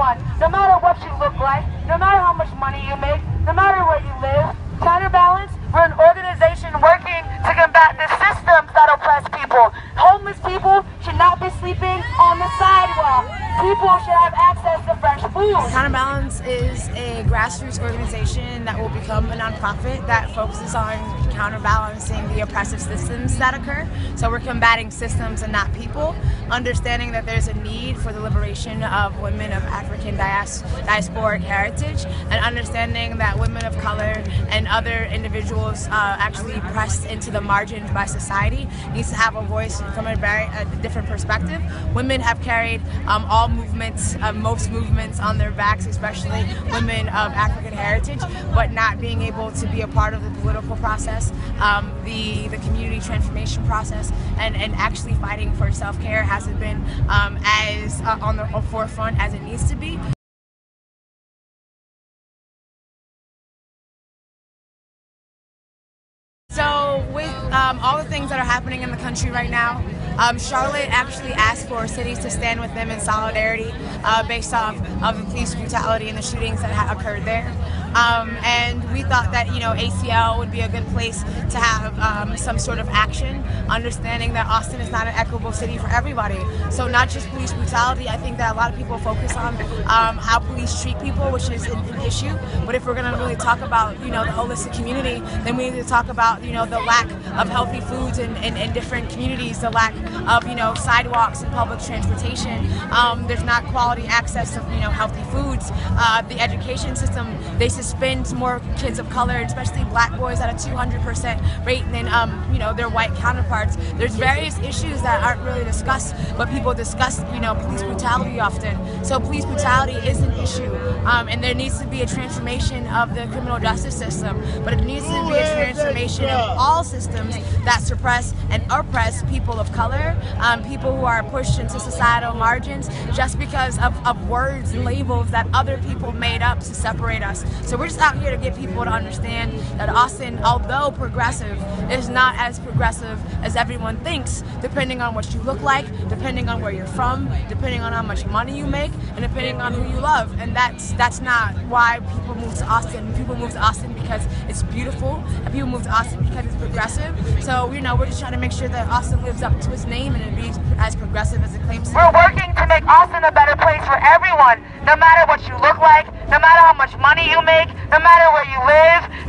everyone, no matter what you look like, no matter how much money you make, no matter where you live. Counterbalance, we're an organization working to combat the systems that oppress people. Homeless people should not be sleeping on the sidewalk. People should have access to fresh food. Counterbalance is a grassroots organization that will become a nonprofit that focuses on counterbalancing the oppressive systems that occur. So we're combating systems and not people, understanding that there's a need for the liberation of women of African diasporic heritage, and understanding that women of color and other individuals actually pressed into the margins by society needs to have a voice from a very different perspective. Women have carried all movements, most movements on their backs, especially women of African heritage, but not being able to be a part of the political process, the community transformation process, and actually fighting for self-care hasn't been as on the forefront as it needs to be. So with all the things that are happening in the country right now, Charlotte actually asked for cities to stand with them in solidarity based off of the police brutality and the shootings that had occurred there. And we thought that, you know, ACL would be a good place to have some sort of action, understanding that Austin is not an equitable city for everybody. So not just police brutality, I think that a lot of people focus on how police treat people, which is an issue. But if we're going to really talk about, you know, the holistic community, then we need to talk about, you know, the lack of healthy foods in different communities, the lack of, you know, sidewalks and public transportation. There's not quality access to, you know, healthy foods. The education system, they suspend more kids of color, especially black boys, at a 200% rate than you know, their white counterparts. There's various issues that aren't really discussed, but people discuss, you know, police brutality often. So police brutality is an issue, and there needs to be a transformation of the criminal justice system, but it needs to be a transformation of all systems that suppress and oppress people of color, people who are pushed into societal margins just because of words and labels that other people made up to separate us. So we're just out here to get people to understand that Austin, although progressive, is not as progressive as everyone thinks, depending on what you look like, depending on where you're from, depending on how much money you make, and depending on who you love. And that's not why people move to Austin. People move to Austin because it's beautiful, and people move to Austin because it's progressive. So, you know, we're just trying to make sure that Austin lives up to its name and it be as progressive as it claims to be. We're working to make Austin a better place for everyone, no matter what you look like, no matter how much money you make, no matter where you live.